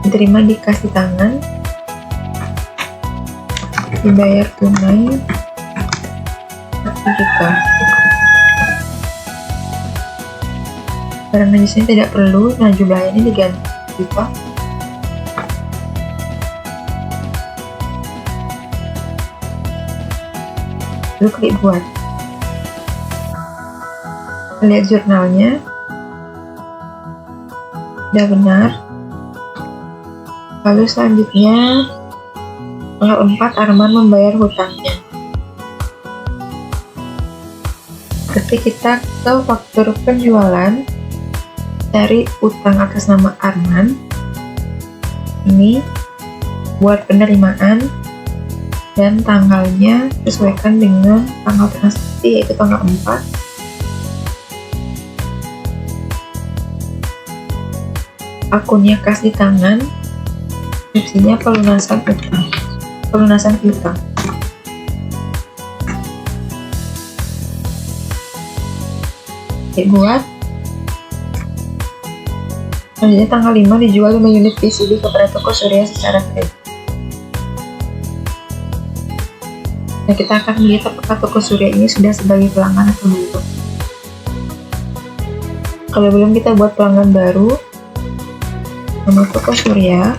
diterima di kas di tangan, dibayar tunai 1 juta. Karena di sini tidak perlu, nah jumlah ini diganti juta. Lalu klik buat. Lihat jurnalnya, sudah benar. Lalu selanjutnya tanggal 4 Arman membayar hutangnya. Ketika kita ke faktur penjualan, cari utang atas nama Arman. Ini buat penerimaan dan tanggalnya sesuaikan dengan tanggal transaksi, yaitu tanggal 4. Akunnya kas di tangan, deskripsinya pelunasan piutang. Buat. Selanjutnya tanggal 5 dijual 5 unit PCB kepada toko Surya secara kredit. Nah, kita akan melihat apakah toko Surya ini sudah sebagai pelanggan atau belum. Kalau belum, kita buat pelanggan baru, nama toko Surya,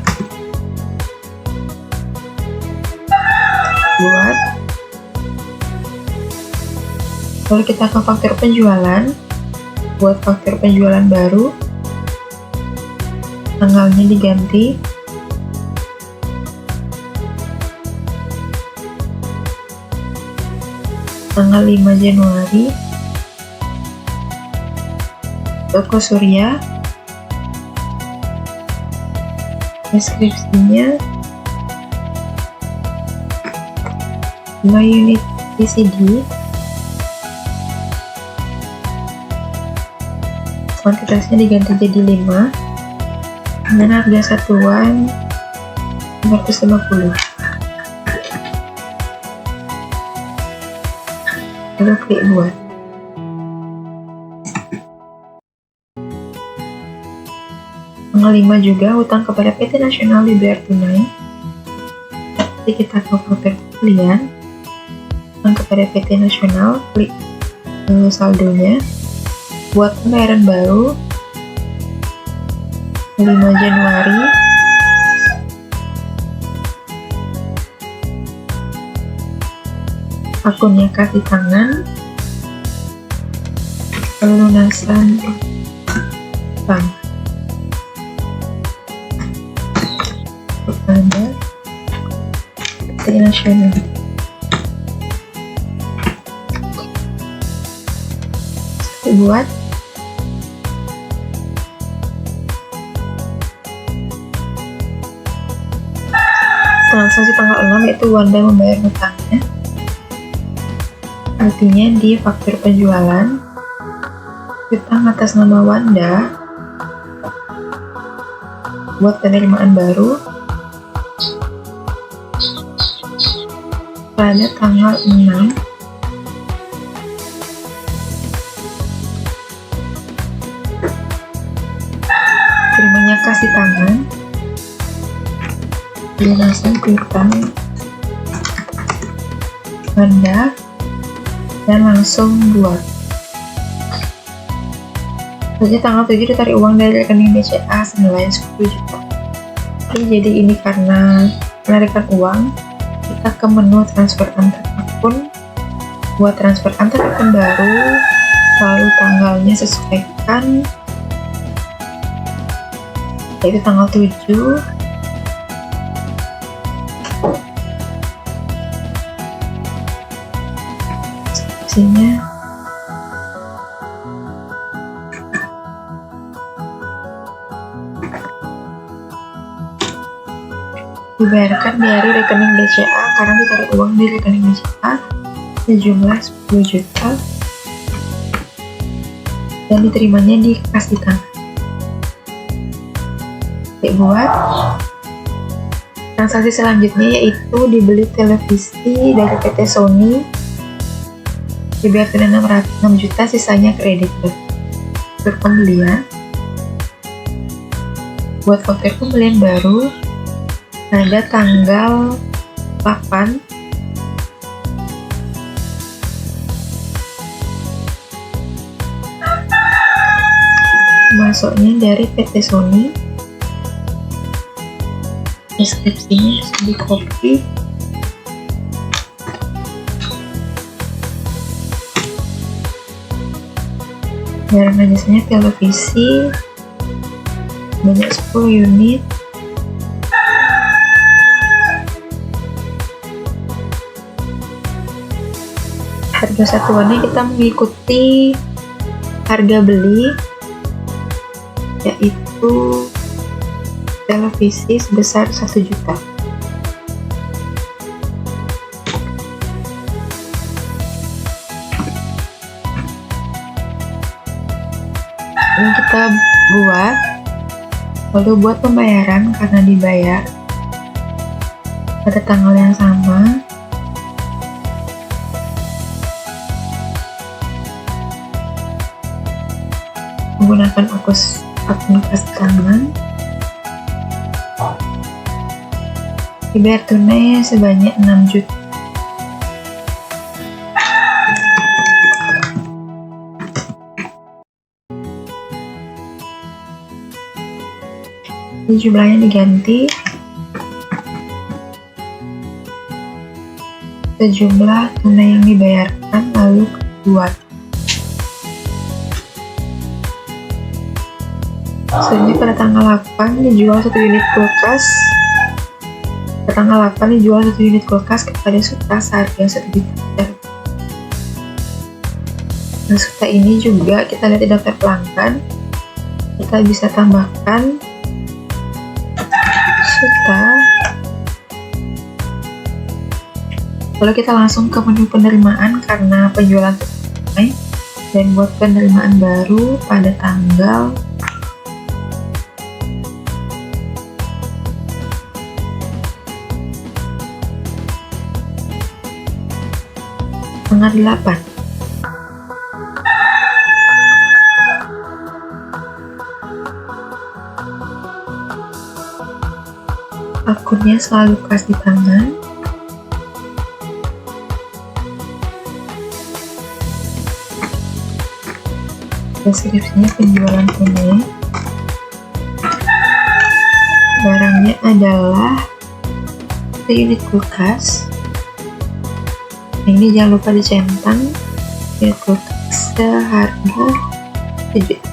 buat. Lalu kita ke faktur penjualan, buat faktur penjualan baru, tanggalnya diganti, tanggal 5 Januari, toko Surya, deskripsinya 5 unit PCD, kuantitasnya diganti jadi 5 dengan harga satuan 550. Lalu klik buat. Tanggal 5 juga utang kepada PT Nasional dibayar tunai. Jadi kita ke faktur pembelian, utang kepada PT Nasional, klik saldonya, buat pembayaran baru 5 Januari, akunnya kas di tangan, pelunasan bank kepada PT Nasional. Buat. Transaksi tanggal 6 yaitu Wanda membayar hutangnya. Artinya di faktur penjualan, hutang atas nama Wanda buat penerimaan baru pada tanggal 6 terimanya kas di tangan, pelunasan piutang Wanda, dan langsung buat. Selanjutnya tanggal 7 ditarik uang dari rekening BCA senilai 10 juta. Jadi ini karena penarikan uang, kita ke menu transfer antar akun, buat transfer antar akun baru, lalu tanggalnya sesuaikan, yaitu tanggal 7. Deskripsinya dibayarkan dari rekening BCA karena ditarik uang di rekening BCA sejumlah 10 juta dan diterimanya di kas di tangan. Klik buat. Transaksi selanjutnya yaitu dibeli televisi dari PT Sony. Dibayar tunai 6 juta, sisanya kredit. Faktur pembelian. Buat faktur pembelian baru ada tanggal 8 masuknya dari PT Sony. Deskripsinya bisa di copy. Barang jasanya televisi banyak 10 unit. Harga satuannya kita mengikuti harga beli, yaitu televisi sebesar 1 juta. Ini kita buat, lalu buat pembayaran karena dibayar pada tanggal yang sama. Menggunakan akun kas tangan. Dibayar tunai sebanyak 6 juta. Ini jumlahnya diganti sejumlah tunai yang dibayarkan, lalu buat. Selanjutnya pada tanggal 8 dijual 1 unit kulkas. Pada tanggal 8 dijual 1 unit kulkas kepada Suta seharga 1 juta. Nah, Suta ini juga kita lihat di daftar pelanggan. Kita bisa tambahkan Suta. Lalu kita langsung ke menu penerimaan karena penjualan tunai, dan buat penerimaan baru pada tanggal 8. Akunnya selalu kas di tangan. Deskripsinya penjualan tunai. Barangnya adalah 1 unit kulkas. Ini jangan lupa dicentang, unit kulkas seharga 7 juta.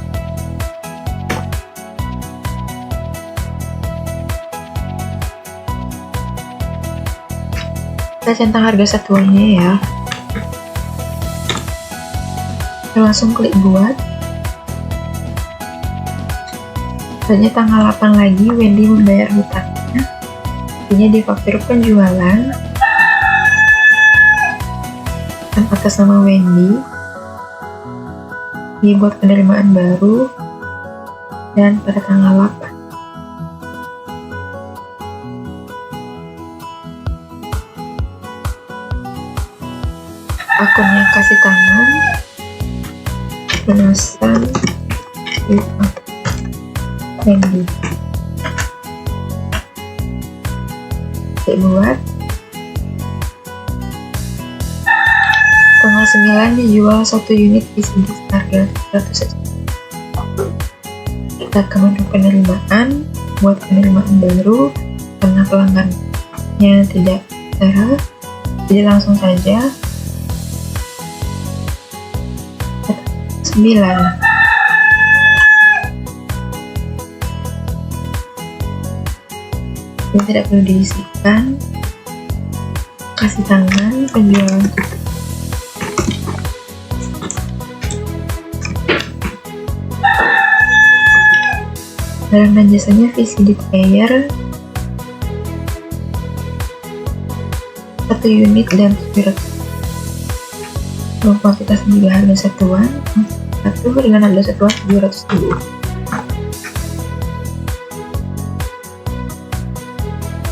Kita centang harga satuannya ya. Kita langsung klik buat. Selanjutnya tanggal 8 lagi Wendy membayar hutangnya. Ini di faktur penjualan atas nama Wendy. Ini buat penerimaan baru dan pada tanggal 8. Akunnya kasih tangan, pemesan Wendy. Klik buat. Tanggal 9 dijual 1 unit PCB harga 300 juta. Kita ke menu penerimaan, buat penerimaan baru karena pelanggannya tidak terhadap, jadi langsung saja 9. Ini tidak perlu diisikan. Kasih tangan, penjualan tutup. Barang dan jasanya VCD player 1 unit dan 700. Kuantitas juga harga satuan. Satu dengan harga satuan 700.000.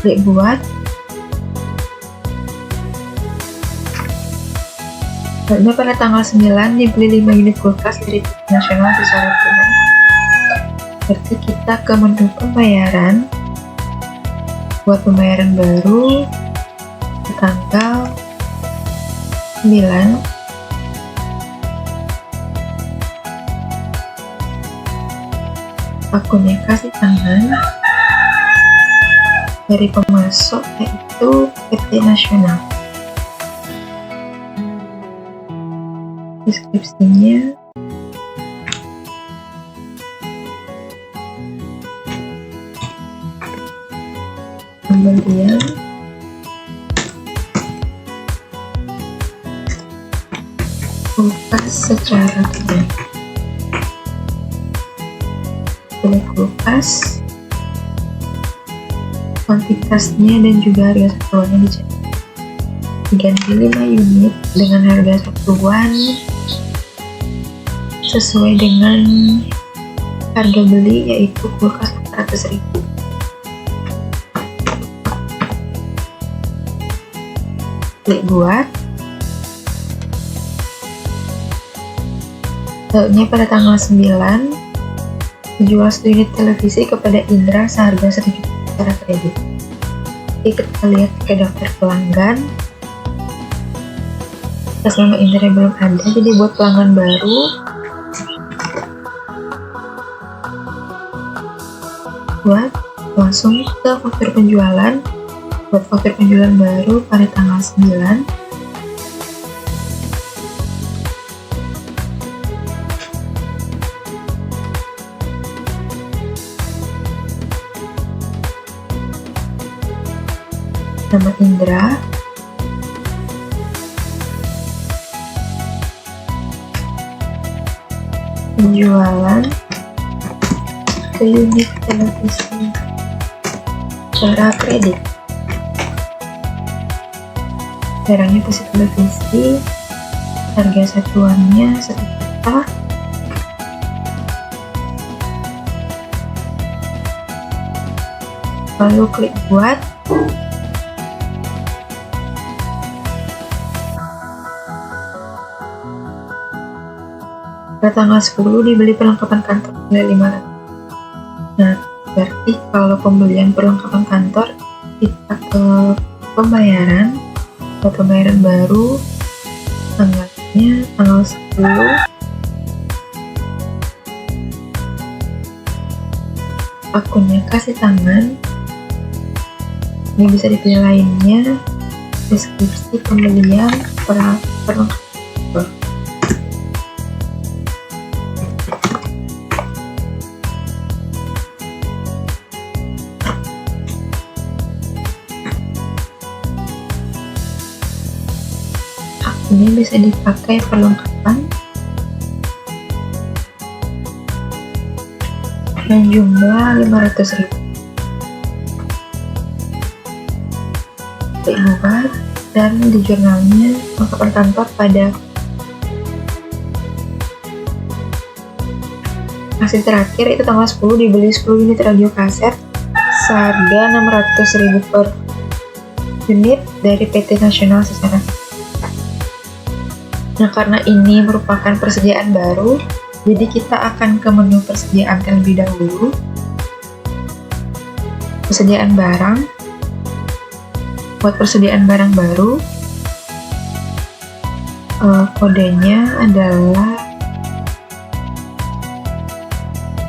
Klik buat. Lalu pada tanggal 9 dibeli 5 unit kulkas dari PT Nasional secara tunai. Berarti kita ke menu pembayaran. Buat pembayaran baru ke tanggal 9. Akunnya kasih tangan dari pemasok yaitu PT Nasional. Deskripsinya pembelian kulkas secara tunai. Pilih kulkas, kuantitasnya dan juga harga satuannya dicatat. Diganti 5 unit dengan harga satuan sesuai dengan harga beli yaitu kulkas 400.000. Klik buat. Lalu pada tanggal 9 menjual 1 unit televisi kepada Indra seharga 1 juta secara kredit. Kita lihat ke daftar pelanggan. Atas nama Indra belum ada, jadi buat pelanggan baru buat langsung ke faktur penjualan. Buat faktur penjualan baru pada tanggal 9. Nama Indra, penjualan ke unit televisi secara kredit. Barangnya posisi televisi, harga satuannya 1 juta. Lalu klik buat. Pada tanggal 10 dibeli perlengkapan kantor nilai 500. Nah, berarti kalau pembelian perlengkapan kantor kita ke pembayaran. Buat pembayaran baru tanggalnya tanggal 10. Akunnya kasih tangan. Ini bisa dipilih lainnya. Deskripsi pembelian perlengkapan kantor. Ini bisa dipakai perlengkapan dan jumlah 500.000. Klik buat dan di jurnalnya perlengkapan kantor pada hasil terakhir itu tanggal 10 dibeli 10 unit radio kaset seharga 600.000 per unit dari PT Nasional secara. Nah, karena ini merupakan persediaan baru, jadi kita akan ke menu persediaan terlebih dahulu. Persediaan barang. Buat persediaan barang baru, kodenya adalah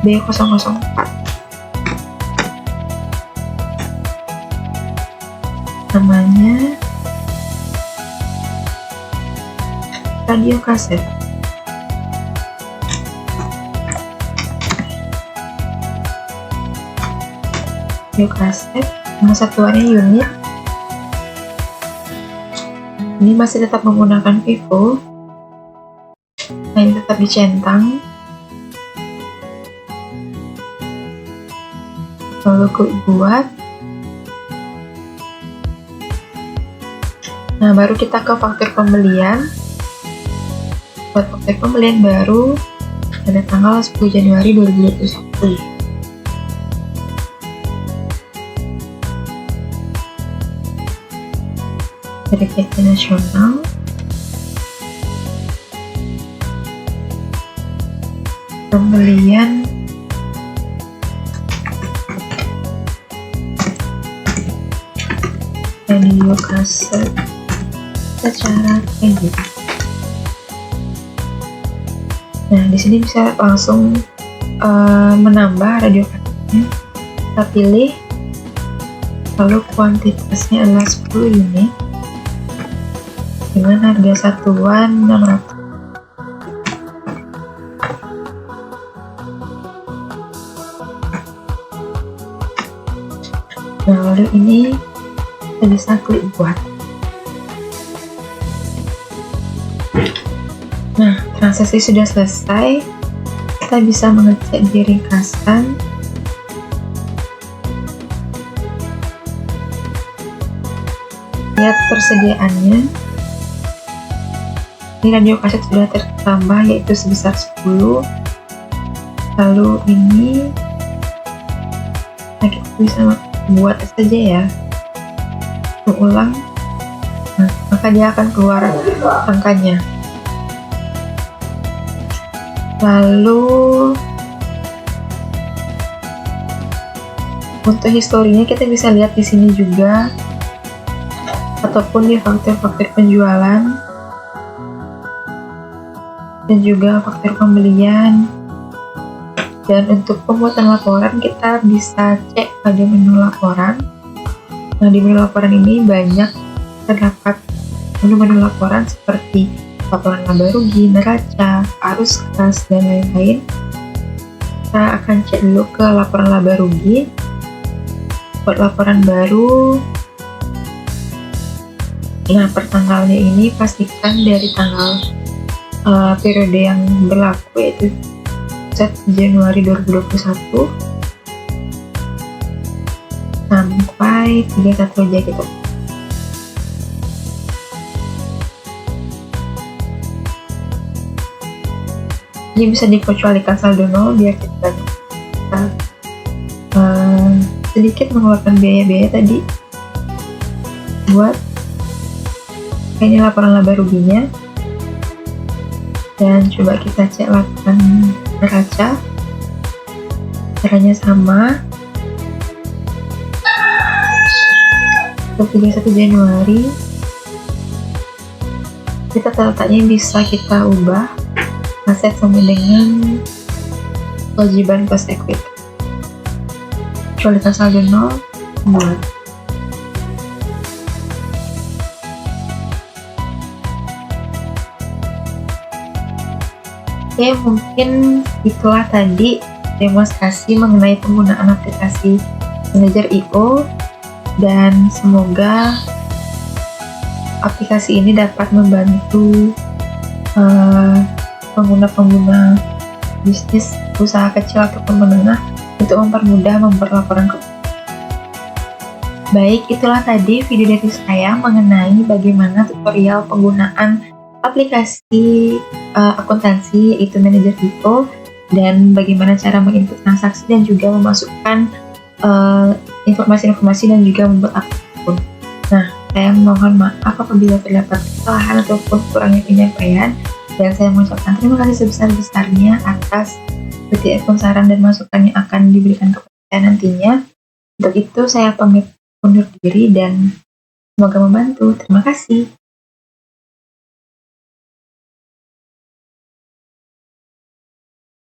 B004. Namanya radio kaset. Radio kaset, nama satuannya unit. Ini masih tetap menggunakan Vivo. Nah, ini tetap dicentang. Lalu klik buat. Nah, baru kita ke faktur pembelian. Buat faktur pembelian baru pada tanggal 10 Januari 2021. dari PT Nasional. Pembelian radio kaset secara kredit. Nah, di sini bisa langsung menambah radio kasetnya. Kita pilih, lalu kuantitasnya adalah 10 unit dengan harga satuan 600. Nah, lalu ini kita bisa klik buat. Nah, transaksi sudah selesai. Kita bisa mengecek di ringkasan. Lihat persediaannya. Ini radio kaset sudah tertambah, yaitu sebesar 10. Lalu ini kita bisa buat saja ya, mengulang. Nah, maka dia akan keluar angkanya. Lalu untuk historinya kita bisa lihat di sini juga, ataupun di faktur-faktur penjualan dan juga faktur pembelian. Dan untuk pembuatan laporan kita bisa cek pada menu laporan. Nah, di menu laporan ini banyak terdapat menu-menu laporan seperti laporan laba rugi, neraca, arus kas, dan lain-lain. Kita akan cek dulu ke laporan laba rugi. Buat laporan baru, nah per tanggalnya ini pastikan dari tanggal periode yang berlaku, yaitu Januari 2021 sampai 31 aja gitu. Ini bisa dikecualikan saldo nol biar kita sedikit mengeluarkan biaya-biaya tadi buat ini laporan laba ruginya. Dan coba kita cek laporan neraca, caranya sama. Untuk 31 Januari kita letaknya bisa kita ubah aset sama dengan kewajiban plus equity. Kecualikan saldo nol, buat. Oke, mungkin itulah tadi demonstrasi mengenai penggunaan aplikasi Manajer I/O, dan semoga aplikasi ini dapat membantu pengguna-pengguna bisnis usaha kecil ataupun menengah untuk mempermudah membuat laporan keuangan. Baik, itulah tadi video dari saya mengenai bagaimana tutorial penggunaan aplikasi akuntansi, yaitu Manajer I/O, dan bagaimana cara menginput transaksi dan juga memasukkan informasi-informasi dan juga membuat akun. Nah, saya mohon maaf apabila terdapat kesalahan ataupun kurangnya penyampaian, dan saya mengucapkan terima kasih sebesar-besarnya atas setiap saran dan masukan yang akan diberikan kepada saya nantinya. Untuk itu saya pamit undur diri dan semoga membantu. Terima kasih.